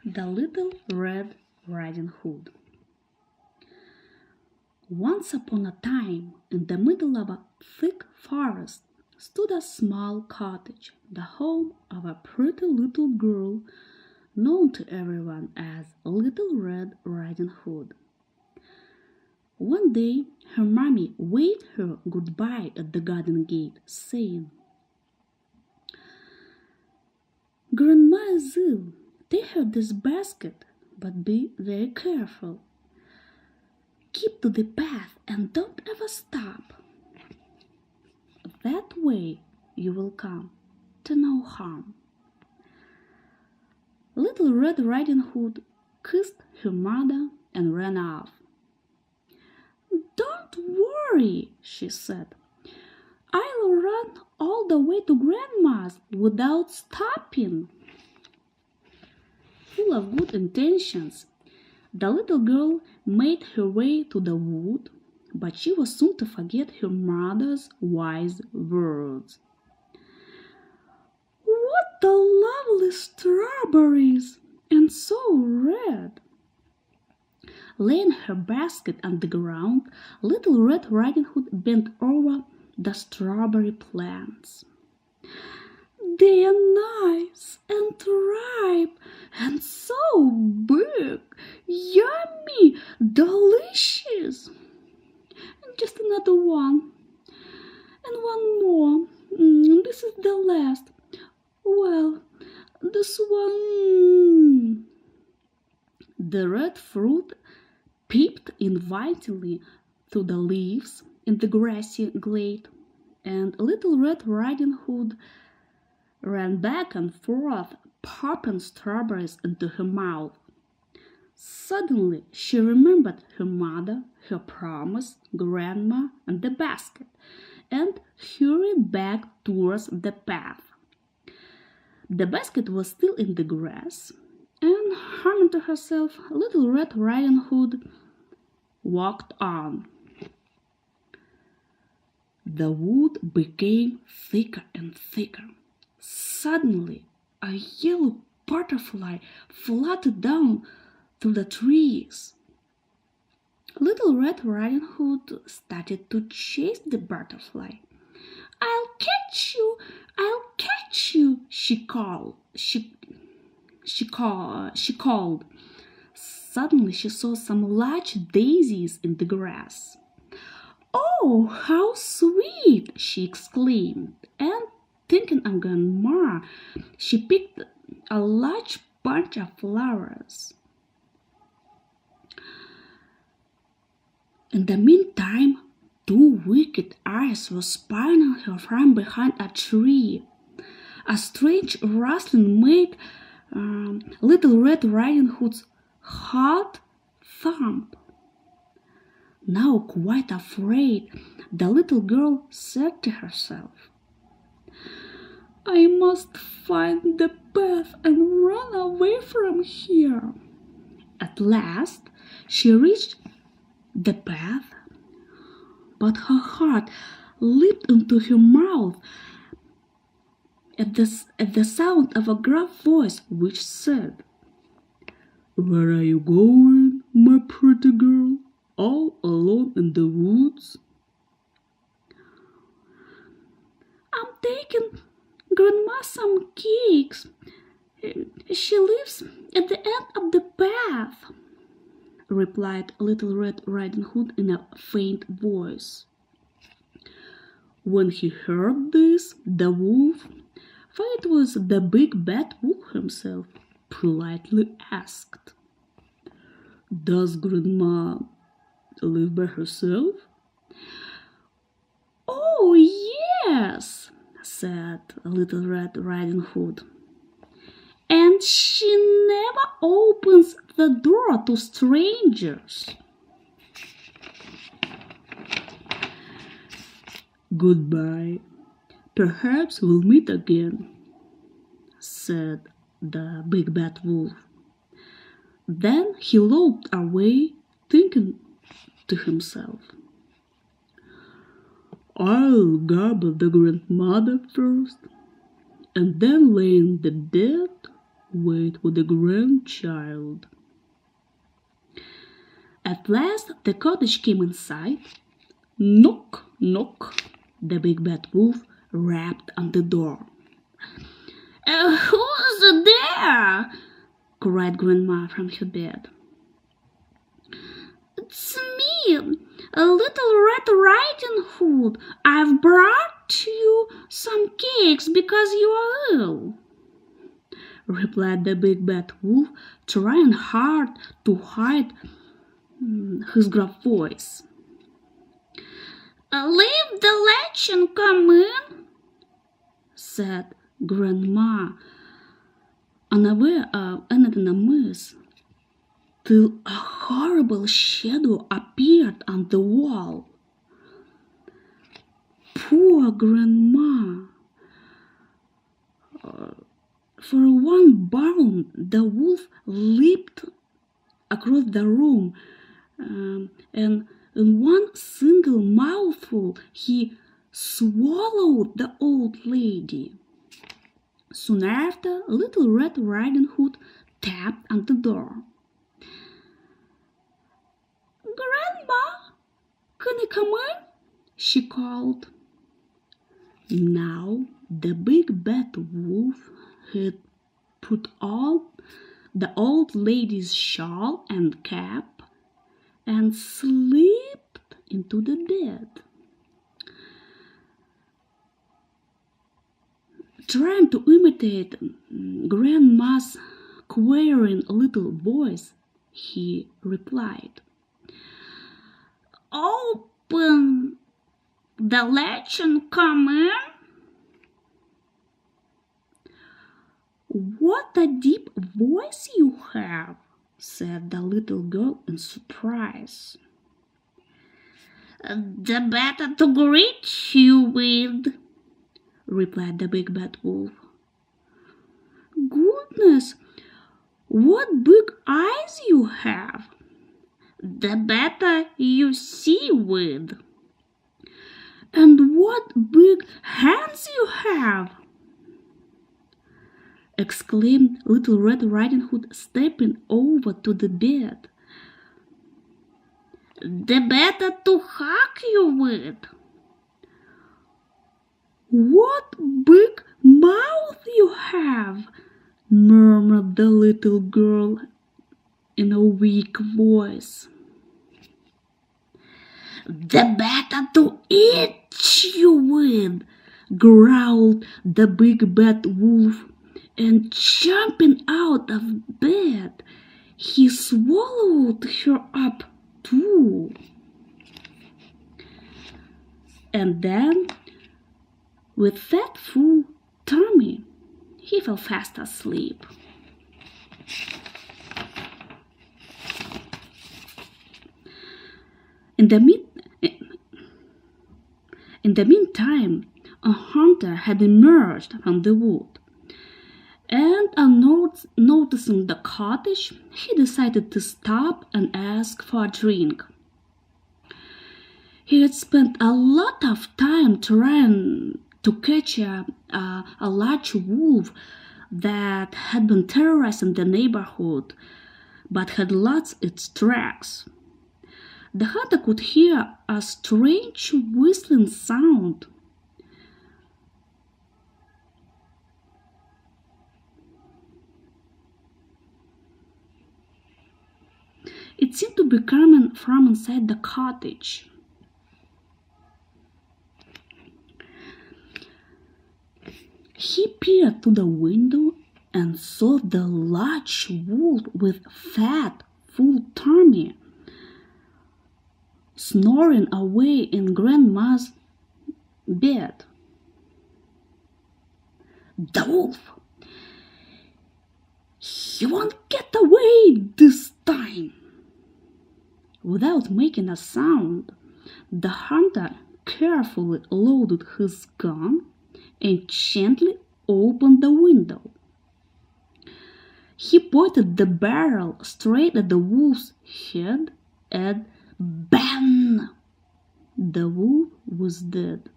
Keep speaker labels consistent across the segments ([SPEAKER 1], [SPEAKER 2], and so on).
[SPEAKER 1] The Little Red Riding Hood. Once upon a time, in the middle of a thick forest, stood a small cottage, the home of a pretty little girl known to everyone as Little Red Riding Hood. One day, her mommy waved her goodbye at the garden gate, saying, "Grandma is ill. Take her this basket, but be very careful. Keep to the path and don't ever stop. That way you will come to no harm." Little Red Riding Hood kissed her mother and ran off. "Don't worry," she said. "I'll run all the way to Grandma's without stopping." Full of good intentions, the little girl made her way to the wood, but she was soon to forget her mother's wise words. "What the lovely strawberries, and so red!" Laying her basket on the ground, Little Red Riding Hood bent over the strawberry plants. "They are nice and ripe and so big, yummy, delicious. Just another one, and one more. This is the last. Well, this one." The red fruit peeped invitingly through the leaves in the grassy glade, and Little Red Riding Hood ran back and forth, popping strawberries into her mouth. Suddenly she remembered her mother, her promise, Grandma, and the basket, and hurried back towards the path. The basket was still in the grass, and humming to herself, Little Red Riding Hood walked on. The wood became thicker and thicker. Suddenly, a yellow butterfly fluttered down through the trees. Little Red Riding Hood started to chase the butterfly. I'll catch you, she called. Suddenly she saw some large daisies in the grass. "Oh, how sweet!" she exclaimed, and thinking of Grandma, she picked a large bunch of flowers. In the meantime, two wicked eyes were spying on her from behind a tree. A strange rustling made Little Red Riding Hood's heart thump. Now quite afraid, the little girl said to herself, "I must find the path and run away from here." At last she reached the path, but her heart leaped into her mouth at the sound of a gruff voice which said, "Where are you going, my pretty girl, all alone in the woods?" "I'm taking Grandma some cakes. She lives at the end of the path," replied Little Red Riding Hood in a faint voice. When he heard this, the wolf, for it was the big bad wolf himself, politely asked, "Does Grandma live by herself?" "Oh, yes," said Little Red Riding Hood, "and she never opens the door to strangers." "Goodbye. Perhaps we'll meet again," said the big bad wolf. Then he loped away, thinking to himself, "I'll gobble the grandmother first, and then lay in the bed wait for the grandchild. At last the cottage came in sight. Knock, knock. The big bad wolf rapped on the door. Who's there? Cried Grandma from her bed. It's me, a little Red Riding Hood. I've brought you some cakes because you are ill, replied the big bad wolf, trying hard to hide his gruff voice. Leave the latch and come in, said Grandma, unaware of anything amiss, till a horrible shadow appeared on the wall. Poor Grandma! For one bound, the wolf leaped across the room, and in one single mouthful he swallowed the old lady. Soon after, little Red Riding Hood tapped on the door. Grandma, can I come in? She called. Now the big bad wolf had put on the old lady's shawl and cap and slipped into the bed. Trying to imitate Grandma's quavering little voice, he replied, Open the latch and come in. What a deep voice you have, said the little girl in surprise. The better to greet you with, replied the big bad wolf. Goodness, what big eyes you have! The better you see with. And what big hands you have! Exclaimed little Red Riding Hood, stepping over to the bed. The better to hug you with. What big mouth you have! Murmured the little girl in a weak voice. The better to eat you with, growled the big bad wolf, and jumping out of bed, he swallowed her up too. And then, with that full tummy, he fell fast asleep. In the meantime, a hunter had emerged from the wood, and on noticing the cottage, he decided to stop and ask for a drink. He had spent a lot of time trying to catch a large wolf that had been terrorizing the neighborhood, but had lost its tracks. The hunter could hear a strange whistling sound. It seemed to be coming from inside the cottage. He peered through the window and saw the large wolf with fat, full tummy snoring away in Grandma's bed. The wolf! He won't get away this time! Without making a sound, the hunter carefully loaded his gun and gently opened the window. He pointed the barrel straight at the wolf's head and bang! The wolf was dead.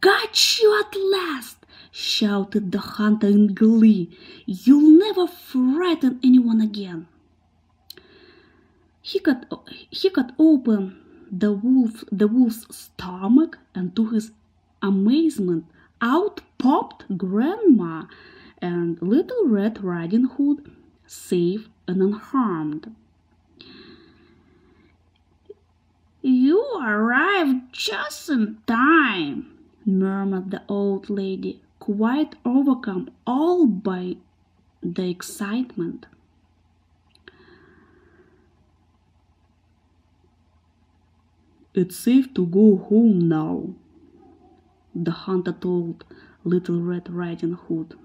[SPEAKER 1] "Got you at last!" shouted the hunter in glee. "You'll never frighten anyone again." He cut open the wolf's stomach, and to his amazement, out popped Grandma and Little Red Riding Hood, safe and unharmed. "You arrived just in time," murmured the old lady, quite overcome all by the excitement. "It's safe to go home now," the hunter told Little Red Riding Hood.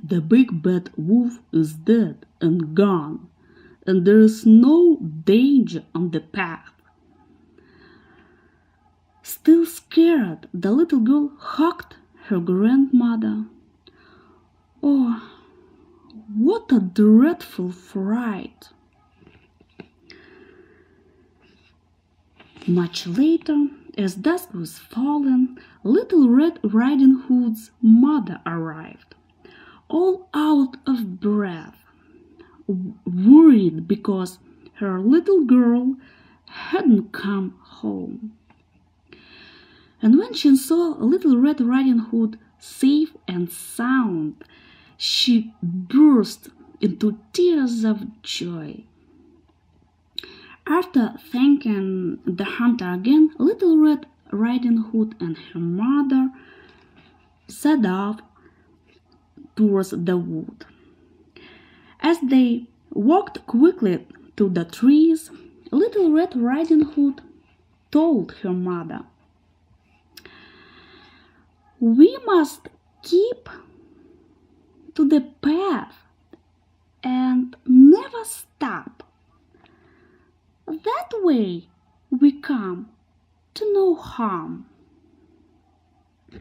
[SPEAKER 1] "The big bad wolf is dead and gone, and there is no danger on the path." Still scared, the little girl hugged her grandmother. Oh, what a dreadful fright! Much later, as dusk was falling, Little Red Riding Hood's mother arrived, all out of breath, worried because her little girl hadn't come home. And when she saw Little Red Riding Hood safe and sound, she burst into tears of joy. After thanking the hunter again, Little Red Riding Hood and her mother set off towards the wood. As they walked quickly to the trees, Little Red Riding Hood told her mother, "We must keep to the path and never stop. That way we come to no harm."